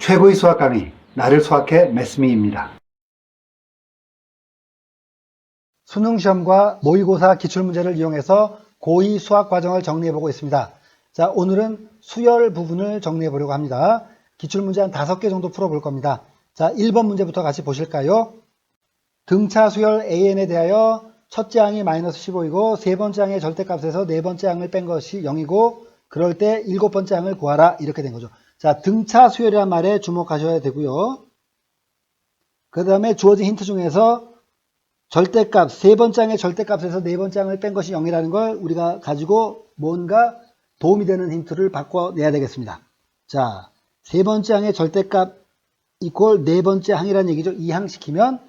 최고의 수학 강의, 나를 수학해 매스미입니다. 수능시험과 모의고사 기출문제를 이용해서 고2 수학 과정을 정리해보고 있습니다. 자, 오늘은 수열 부분을 정리해보려고 합니다. 기출문제 한 5개 정도 풀어볼 겁니다. 자, 1번 문제부터 같이 보실까요? 등차 수열 AN에 대하여 첫째 항이 마이너스 15이고 세 번째 항의 절대값에서 네 번째 항을 뺀 것이 0이고 그럴 때 일곱 번째 항을 구하라 이렇게 된 거죠. 자, 등차 수열이란 말에 주목하셔야 되고요. 그 다음에 주어진 힌트 중에서 절대값, 세 번째 항의 절대값에서 네 번째 항을 뺀 것이 0이라는 걸 우리가 가지고 뭔가 도움이 되는 힌트를 바꿔내야 되겠습니다. 자, 세 번째 항의 절대값 이퀄 네 번째 항이라는 얘기죠. 이항시키면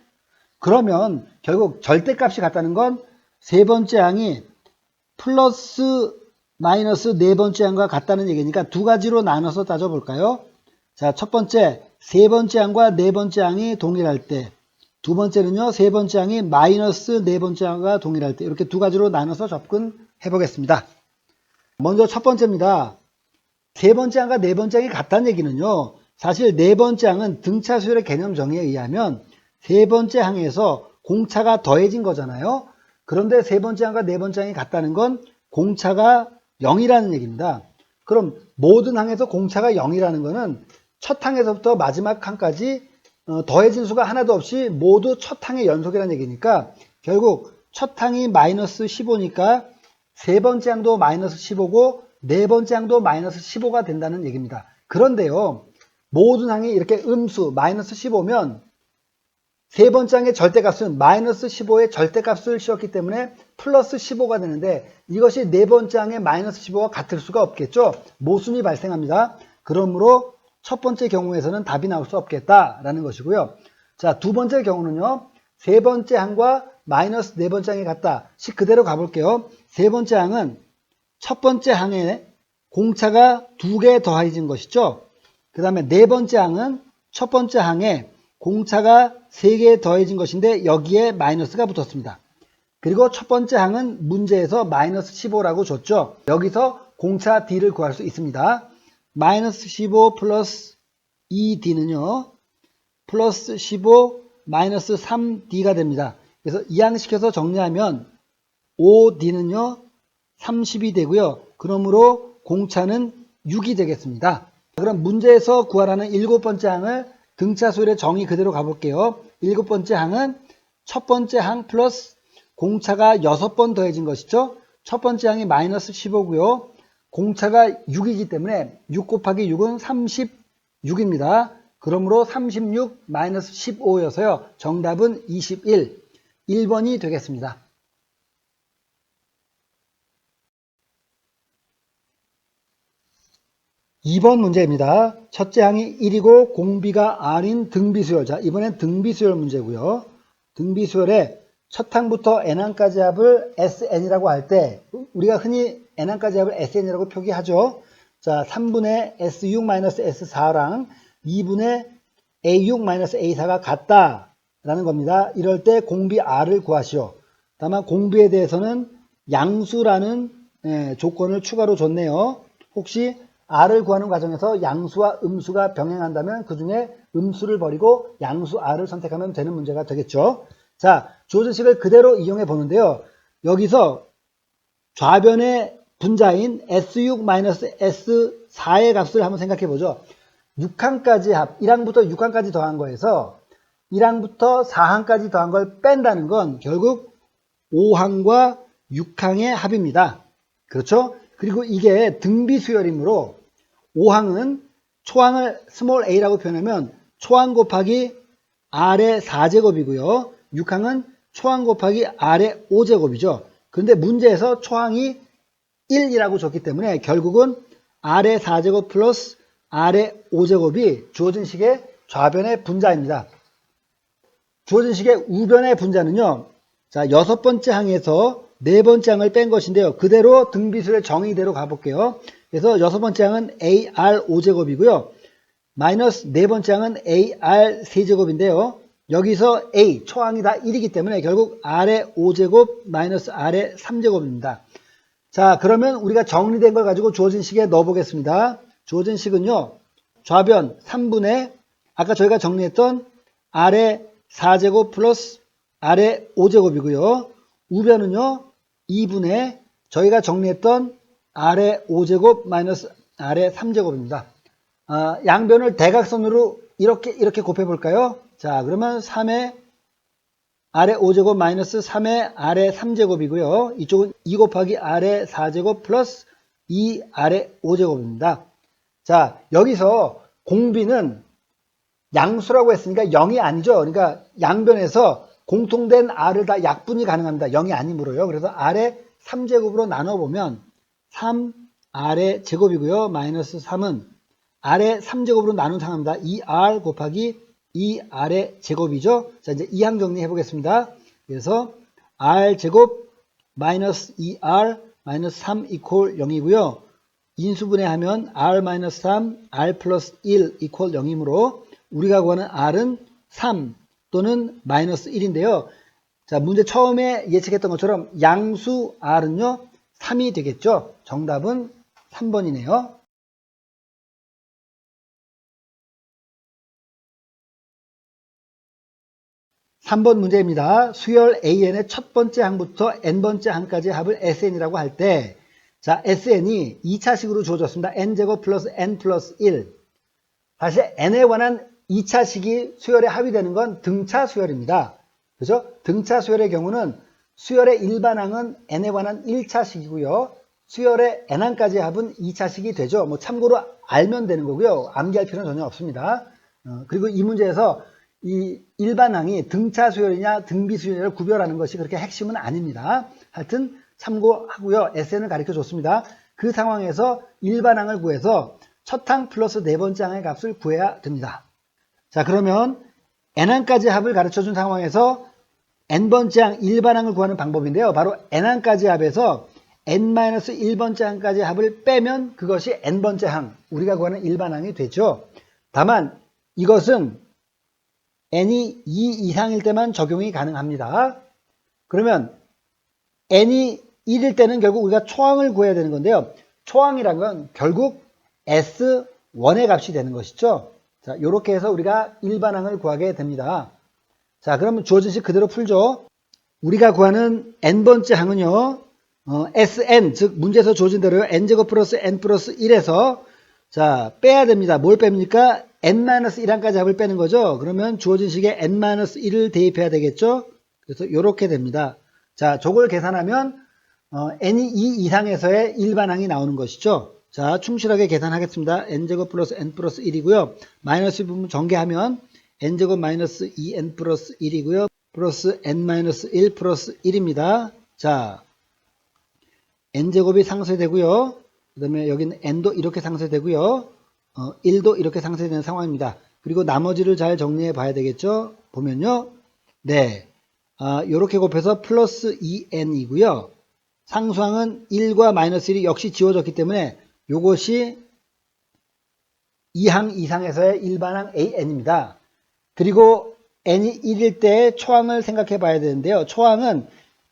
그러면 결국 절대값이 같다는 건 세 번째 항이 플러스 마이너스 네 번째 항과 같다는 얘기니까 두 가지로 나눠서 따져볼까요? 자, 첫 번째, 세 번째 항과 네 번째 항이 동일할 때, 두 번째는요, 세 번째 항이 마이너스 네 번째 항과 동일할 때, 이렇게 두 가지로 나눠서 접근해 보겠습니다. 먼저 첫 번째입니다. 세 번째 항과 네 번째 항이 같다는 얘기는요, 사실 네 번째 항은 등차 수열의 개념 정의에 의하면 세 번째 항에서 공차가 더해진 거잖아요. 그런데 세 번째 항과 네 번째 항이 같다는 건 공차가 0이라는 얘기입니다. 그럼 모든 항에서 공차가 0이라는 거는 첫 항에서부터 마지막 항까지 더해진 수가 하나도 없이 모두 첫 항의 연속이라는 얘기니까 결국 첫 항이 마이너스 15니까 세 번째 항도 마이너스 15고 네 번째 항도 마이너스 15가 된다는 얘기입니다. 그런데요, 모든 항이 이렇게 음수 마이너스 15면 세 번째 항의 절대값은 마이너스 15의 절대값을 씌웠기 때문에 플러스 15가 되는데 이것이 네 번째 항의 마이너스 15와 같을 수가 없겠죠. 모순이 발생합니다. 그러므로 첫 번째 경우에서는 답이 나올 수 없겠다라는 것이고요. 자, 두 번째 경우는요. 세 번째 항과 마이너스 네 번째 항이 같다. 식 그대로 가볼게요. 세 번째 항은 첫 번째 항에 공차가 두 개 더해진 것이죠. 그 다음에 네 번째 항은 첫 번째 항에 공차가 3개 더해진 것인데 여기에 마이너스가 붙었습니다. 그리고 첫 번째 항은 문제에서 마이너스 15라고 줬죠. 여기서 공차 D를 구할 수 있습니다. 마이너스 15 플러스 2D는요. 플러스 15 마이너스 3D가 됩니다. 그래서 이항시켜서 정리하면 5D는요. 30이 되고요. 그러므로 공차는 6이 되겠습니다. 그럼 문제에서 구하라는 일곱 번째 항을 등차 수열의 정의 그대로 가볼게요. 일곱 번째 항은 첫 번째 항 플러스 공차가 6번 더해진 것이죠. 첫 번째 항이 마이너스 15고요. 공차가 6이기 때문에 6 곱하기 6은 36입니다. 그러므로 36 마이너스 15여서요. 정답은 21. 1번이 되겠습니다. 2번 문제입니다. 첫째 항이 1이고 공비가 R인 등비수열. 자, 이번엔 등비수열 문제고요. 등비수열의 첫 항부터 n항까지 합을 Sn이라고 할 때 우리가 흔히 n항까지 합을 Sn이라고 표기하죠. 자, 3분의 S6-S4랑 2분의 A6-A4가 같다라는 겁니다. 이럴 때 공비 R을 구하시오. 다만 공비에 대해서는 양수라는 조건을 추가로 줬네요. 혹시 R을 구하는 과정에서 양수와 음수가 병행한다면 그 중에 음수를 버리고 양수 R을 선택하면 되는 문제가 되겠죠. 자, 주어진 식을 그대로 이용해 보는데요. 여기서 좌변의 분자인 S6-S4의 값을 한번 생각해 보죠. 6항까지 합, 1항부터 6항까지 더한 거에서 1항부터 4항까지 더한 걸 뺀다는 건 결국 5항과 6항의 합입니다. 그렇죠? 그리고 이게 등비수열이므로 5항은 초항을 스몰 a라고 표현하면 초항 곱하기 r의 4제곱이고요. 6항은 초항 곱하기 r의 5제곱이죠. 그런데 문제에서 초항이 1이라고 줬기 때문에 결국은 r의 4제곱 플러스 r의 5제곱이 주어진 식의 좌변의 분자입니다. 주어진 식의 우변의 분자는요. 자, 여섯 번째 항에서 네 번째 항을 뺀 것인데요. 그대로 등비수열의 정의대로 가볼게요. 그래서 여섯 번째 항은 AR 5제곱이고요. 마이너스 네 번째 항은 AR 세제곱인데요. 여기서 A, 초항이 다 1이기 때문에 결국 R의 5제곱 마이너스 R의 3제곱입니다. 자, 그러면 우리가 정리된 걸 가지고 주어진 식에 넣어보겠습니다. 주어진 식은요. 좌변 3분의 아까 저희가 정리했던 아래 4제곱 플러스 아래 5제곱이고요. 우변은요 2분의 저희가 정리했던 아래 5제곱 마이너스 아래 3제곱입니다. 양변을 대각선으로 이렇게 곱해볼까요? 자, 그러면 3의 아래 5제곱 마이너스 3의 아래 3제곱이고요. 이쪽은 2 곱하기 아래 4제곱 플러스 2 아래 5제곱입니다. 자, 여기서 공비는 양수라고 했으니까 0이 아니죠. 그러니까 양변에서 공통된 r을 다 약분이 가능합니다. 0이 아니므로요. 그래서 아래 3제곱으로 나눠보면 3 아래 제곱이고요. 마이너스 3은 아래 3제곱으로 나눈 상합니다. 2r 곱하기 2 아래 제곱이죠. 자, 이제 이항 정리해 보겠습니다. 그래서 r 제곱 마이너스 2r 마이너스 3 이퀄 0이고요. 인수분해하면 r 마이너스 3, r 플러스 1 이퀄 0이므로 우리가 구하는 r은 3 또는 마이너스 1인데요. 자, 문제 처음에 예측했던 것처럼 양수 r은요 3이 되겠죠. 정답은 3번이네요. 3번 문제입니다. 수열 AN의 첫 번째 항부터 n번째 항까지 합을 SN이라고 할 때, 자, SN이 2차식으로 주어졌습니다. n제곱 플러스 n 플러스 1. 사실 n에 관한 2차식이 수열에 합의되는 건 등차 수열입니다. 그죠? 등차 수열의 경우는 수열의 일반항은 n에 관한 1차식이고요. 수열의 n항까지 합은 2차식이 되죠. 뭐 참고로 알면 되는 거고요. 암기할 필요는 전혀 없습니다. 그리고 이 문제에서 이 일반항이 등차 수열이냐 등비 수열을 구별하는 것이 그렇게 핵심은 아닙니다. 하여튼 참고하고요. SN을 가르쳐 줬습니다. 그 상황에서 일반항을 구해서 첫 항 플러스 네 번째 항의 값을 구해야 됩니다. 자, 그러면 n항까지 합을 가르쳐 준 상황에서 n번째 항 일반항을 구하는 방법인데요. 바로 n항까지 합에서 n-1번째 항까지 합을 빼면 그것이 n번째 항, 우리가 구하는 일반항이 되죠. 다만 이것은 n이 2 이상일 때만 적용이 가능합니다. 그러면 n이 1일 때는 결국 우리가 초항을 구해야 되는 건데요. 초항이란 건 결국 S1의 값이 되는 것이죠. 자, 이렇게 해서 우리가 일반항을 구하게 됩니다. 자, 그러면 주어진 식 그대로 풀죠. 우리가 구하는 n번째 항은요. Sn, 즉 문제에서 주어진 대로요. n제곱 플러스 n 플러스 1에서 자, 빼야 됩니다. 뭘 뺍니까? n-1항까지 합을 빼는 거죠. 그러면 주어진 식에 n-1을 대입해야 되겠죠. 그래서 이렇게 됩니다. 자, 저걸 계산하면 n이 2 이상에서의 일반항이 나오는 것이죠. 자, 충실하게 계산하겠습니다. n제곱 플러스 n 플러스 1이고요. 마이너스 부분 전개하면 n제곱 마이너스 2n 플러스 1이고요. 플러스 n-1 플러스 1입니다. 자, n제곱이 상쇄되고요. 그 다음에 여기는 n도 이렇게 상쇄되고요. 1도 이렇게 상쇄되는 상황입니다. 그리고 나머지를 잘 정리해 봐야 되겠죠. 보면요. 네. 이렇게 곱해서 플러스 2n이고요. 상수항은 1과 마이너스 1이 역시 지워졌기 때문에 이것이 2항 이상에서의 일반항 AN입니다. 그리고 n이 1일 때 초항을 생각해 봐야 되는데요. 초항은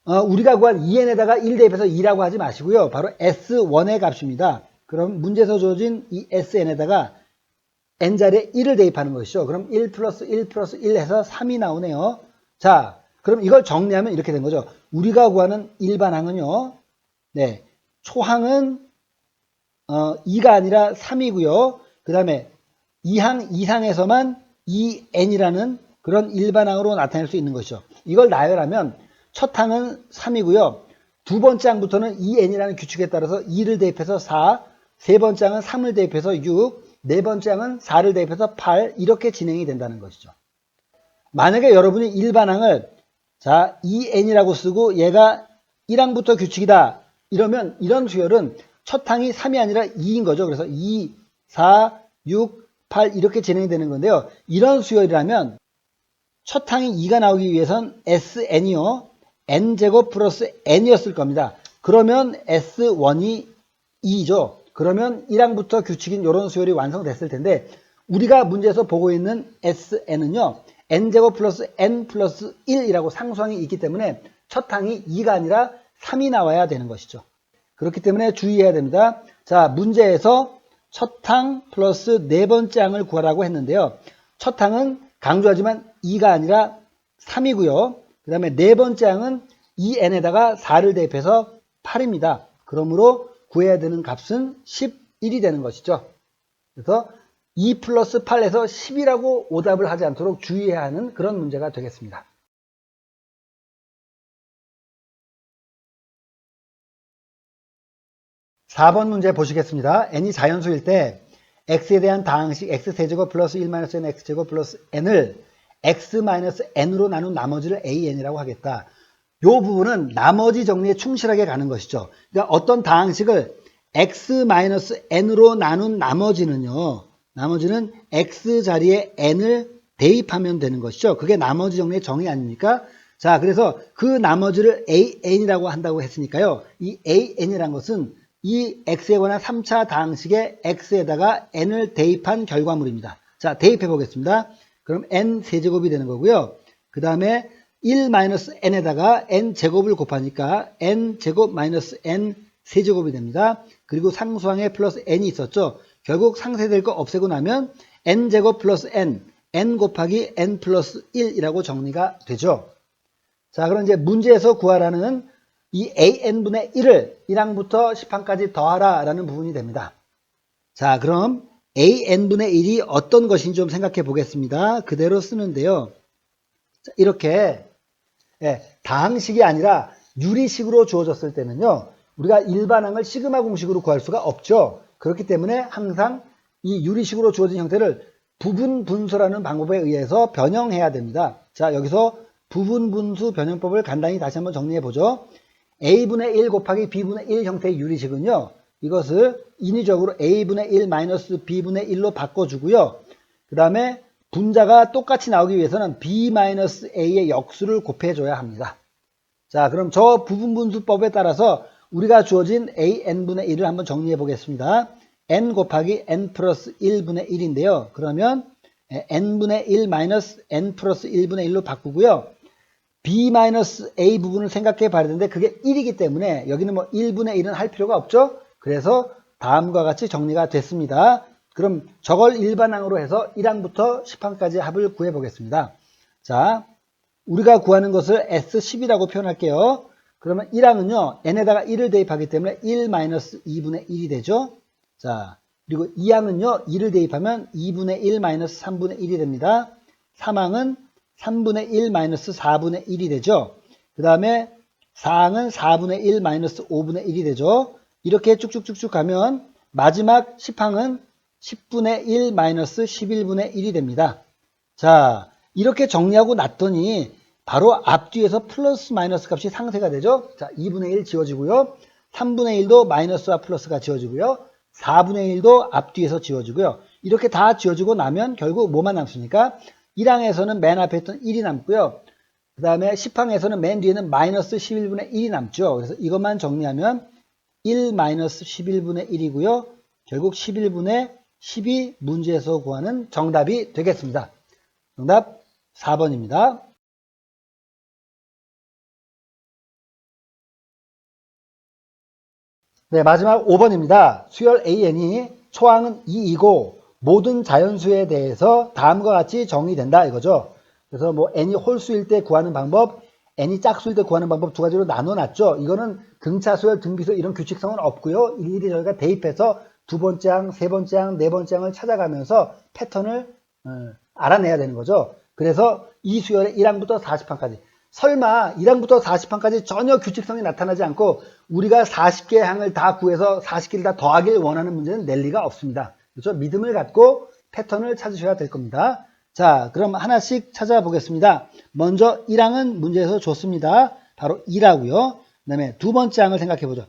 우리가 구한 2n에다가 1 대입해서 2라고 하지 마시고요. 바로 S1의 값입니다. 그럼 문제에서 주어진 이 SN에다가 n자리에 1을 대입하는 것이죠. 그럼 1 플러스 1 플러스 1 해서 3이 나오네요. 자, 그럼 이걸 정리하면 이렇게 된 거죠. 우리가 구하는 일반항은요. 네, 초항은 2가 아니라 3이고요. 그 다음에 2항 이상에서만 2n이라는 그런 일반항으로 나타낼 수 있는 것이죠. 이걸 나열하면 첫 항은 3이고요. 두 번째 항부터는 2n이라는 규칙에 따라서 2를 대입해서 4, 세 번째 항은 3을 대입해서 6, 네 번째 항은 4를 대입해서 8 이렇게 진행이 된다는 것이죠. 만약에 여러분이 일반항을 자 2n이라고 쓰고 얘가 1항부터 규칙이다 이러면 이런 수열은 첫 항이 3이 아니라 2인 거죠. 그래서 2, 4, 6, 8 이렇게 진행이 되는 건데요. 이런 수열이라면 첫 항이 2가 나오기 위해선 SN이요. n제곱 플러스 n이었을 겁니다. 그러면 S1이 2죠. 그러면 1항부터 규칙인 이런 수열이 완성됐을 텐데 우리가 문제에서 보고 있는 SN은요. n제곱 플러스 n 플러스 1이라고 상수항이 있기 때문에 첫 항이 2가 아니라 3이 나와야 되는 것이죠. 그렇기 때문에 주의해야 됩니다. 자, 문제에서 첫 항 플러스 네 번째 항을 구하라고 했는데요. 첫 항은 강조하지만 2가 아니라 3이고요. 그 다음에 네 번째 항은 이 n에다가 4를 대입해서 8입니다. 그러므로 구해야 되는 값은 11이 되는 것이죠. 그래서 2 플러스 8에서 10이라고 오답을 하지 않도록 주의해야 하는 그런 문제가 되겠습니다. (4번) 문제 보시겠습니다. n이 자연수일 때 x에 대한 다항식 x세제곱 플러스 1-n x제곱 플러스 n을 x-n으로 나눈 나머지를 an이라고 하겠다. 이 부분은 나머지 정리에 충실하게 가는 것이죠. 그러니까 어떤 다항식을 x-n으로 나눈 나머지는 x 자리에 n을 대입하면 되는 것이죠. 그게 나머지 정리의 정의 아닙니까? 자, 그래서 그 나머지를 an이라고 한다고 했으니까요. 이 an이란 것은 이 x에 관한 3차 다항식에 x에다가 n을 대입한 결과물입니다. 자, 대입해 보겠습니다. 그럼 n 세제곱이 되는 거고요. 그 다음에 1-n에다가 n제곱을 곱하니까 n제곱 마이너스 n 세제곱이 됩니다. 그리고 상수항에 플러스 n이 있었죠. 결국 상쇄될 거 없애고 나면 n제곱 플러스 n 곱하기 n 플러스 1이라고 정리가 되죠. 자, 그럼 이제 문제에서 구하라는 이 an분의 1을 1항부터 10항까지 더하라 라는 부분이 됩니다. 자, 그럼 an분의 1이 어떤 것인지 좀 생각해 보겠습니다. 그대로 쓰는데요. 자, 이렇게 다항식이 아니라 유리식으로 주어졌을 때는요. 우리가 일반항을 시그마 공식으로 구할 수가 없죠. 그렇기 때문에 항상 이 유리식으로 주어진 형태를 부분 분수라는 방법에 의해서 변형해야 됩니다. 자, 여기서 부분 분수 변형법을 간단히 다시 한번 정리해 보죠. a분의 1 곱하기 b분의 1 형태의 유리식은요. 이것을 인위적으로 a분의 1 마이너스 b분의 1로 바꿔주고요. 그 다음에 분자가 똑같이 나오기 위해서는 b 마이너스 a의 역수를 곱해줘야 합니다. 자, 그럼 저 부분분수법에 따라서 우리가 주어진 an분의 1을 한번 정리해 보겠습니다. n 곱하기 n 플러스 1분의 1인데요. 그러면 n분의 1 마이너스 n 플러스 1분의 1로 바꾸고요. b 마이너스 a 부분을 생각해 봐야 되는데 그게 1이기 때문에 여기는 뭐 1분의 1은 할 필요가 없죠. 그래서 다음과 같이 정리가 됐습니다. 그럼 저걸 일반항으로 해서 1항부터 10항까지 합을 구해 보겠습니다. 자, 우리가 구하는 것을 S10이라고 표현할게요. 그러면 1항은요, n에다가 1을 대입하기 때문에 1-2분의 1이 되죠. 자, 그리고 2항은요, 2를 대입하면 2분의 1-3분의 1이 됩니다. 3항은 3분의 1-4분의 1이 되죠. 그 다음에 4항은 4분의 1-5분의 1이 되죠. 이렇게 쭉쭉쭉쭉 가면 마지막 10항은 10분의 1-11분의 1이 됩니다. 자, 이렇게 정리하고 났더니 바로 앞뒤에서 플러스 마이너스 값이 상쇄가 되죠. 자, 2분의 1 지워지고요. 3분의 1도 마이너스와 플러스가 지워지고요. 4분의 1도 앞뒤에서 지워지고요. 이렇게 다 지워지고 나면 결국 뭐만 남습니까? 1항에서는 맨 앞에 있던 1이 남고요. 그 다음에 10항에서는 맨 뒤에는 마이너스 11분의 1이 남죠. 그래서 이것만 정리하면 1-11분의 1이고요. 결국 11분의 10이 문제에서 구하는 정답이 되겠습니다. 정답 4번입니다. 네, 마지막 5번입니다. 수열 AN이 초항은 2이고 모든 자연수에 대해서 다음과 같이 정의된다 이거죠. 그래서 뭐 n이 홀수일 때 구하는 방법, n이 짝수일 때 구하는 방법 두 가지로 나눠놨죠. 이거는 등차수열, 등비수열 이런 규칙성은 없고요. 일일이 저희가 대입해서 두 번째 항, 세 번째 항, 네 번째 항을 찾아가면서 패턴을 알아내야 되는 거죠. 그래서 이 수열의 1항부터 40항까지. 설마 1항부터 40항까지 전혀 규칙성이 나타나지 않고 우리가 40개의 항을 다 구해서 40개를 다 더하길 원하는 문제는 낼 리가 없습니다. 그렇죠? 믿음을 갖고 패턴을 찾으셔야 될 겁니다. 자, 그럼 하나씩 찾아보겠습니다. 먼저 1항은 문제에서 줬습니다. 바로 2라고요. 그 다음에 두 번째 항을 생각해 보죠.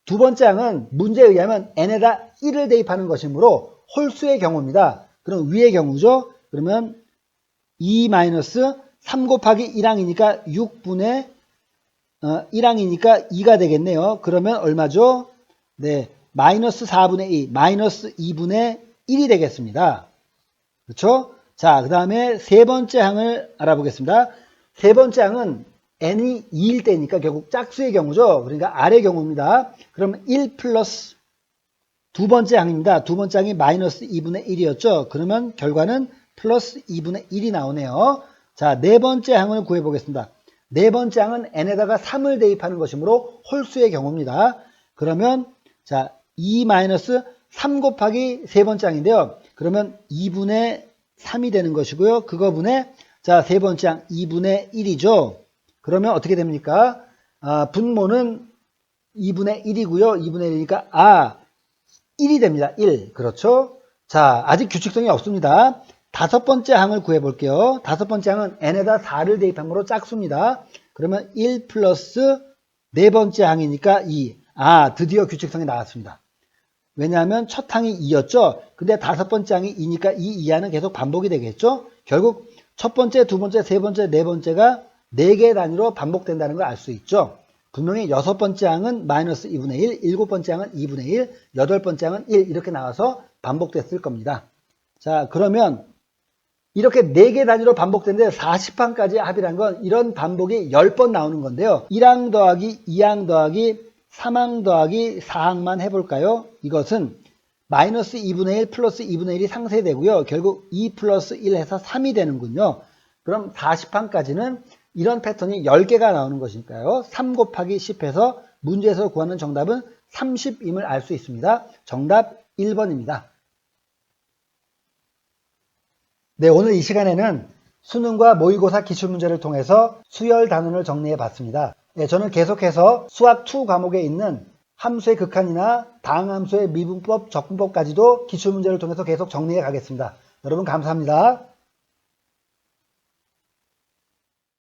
두 번째 항은 문제에 의하면 n에다 1을 대입하는 것이므로 홀수의 경우입니다. 그럼 위의 경우죠. 그러면 2-3 곱하기 1항이니까 6분의 1항이니까 2가 되겠네요. 그러면 얼마죠? 네, 마이너스 4분의 2, 마이너스 2분의 1이 되겠습니다. 그렇죠? 자, 그 다음에 세 번째 항을 알아보겠습니다. 세 번째 항은 n이 2일 때니까 결국 짝수의 경우죠. 그러니까 R의 경우입니다. 그러면 1 플러스 두 번째 항입니다. 두 번째 항이 마이너스 2분의 1이었죠. 그러면 결과는 플러스 2분의 1이 나오네요. 자, 네 번째 항을 구해보겠습니다. 네 번째 항은 n에다가 3을 대입하는 것이므로 홀수의 경우입니다. 그러면 자, 2 마이너스 3 곱하기 세 번째 항인데요. 그러면 2분의 3이 되는 것이고요. 그거분의 자, 세 번째 항 2분의 1이죠. 그러면 어떻게 됩니까? 분모는 2분의 1이고요. 2분의 1이니까 1이 됩니다. 1. 그렇죠? 자, 아직 규칙성이 없습니다. 다섯 번째 항을 구해볼게요. 다섯 번째 항은 n에다 4를 대입함으로 짝수입니다. 그러면 1 플러스 네 번째 항이니까 2. 드디어 규칙성이 나왔습니다. 왜냐하면 첫 항이 2였죠. 근데 다섯 번째 항이 2니까 이 이하는 계속 반복이 되겠죠. 결국 첫 번째, 두 번째, 세 번째, 네 번째가 4개 단위로 반복된다는 걸 알 수 있죠. 분명히 여섯 번째 항은 마이너스 2분의 1, 일곱 번째 항은 2분의 1, 여덟 번째 항은 1 이렇게 나와서 반복됐을 겁니다. 자, 그러면 이렇게 4개 단위로 반복되는데 40항까지 합이란 건 이런 반복이 10번 나오는 건데요. 1항 더하기 2항 더하기 3항 더하기 4항만 해볼까요? 이것은 마이너스 2분의 1 플러스 2분의 1이 상쇄되고요. 결국 2 플러스 1 해서 3이 되는군요. 그럼 40항까지는 이런 패턴이 10개가 나오는 것이니까요. 3 곱하기 10 해서 문제에서 구하는 정답은 30임을 알 수 있습니다. 정답 1번입니다. 네, 오늘 이 시간에는 수능과 모의고사 기출문제를 통해서 수열 단원을 정리해 봤습니다. 네, 저는 계속해서 수학 2 과목에 있는 함수의 극한이나 다항함수의 미분법, 적분법까지도 기출문제를 통해서 계속 정리해 가겠습니다. 여러분 감사합니다.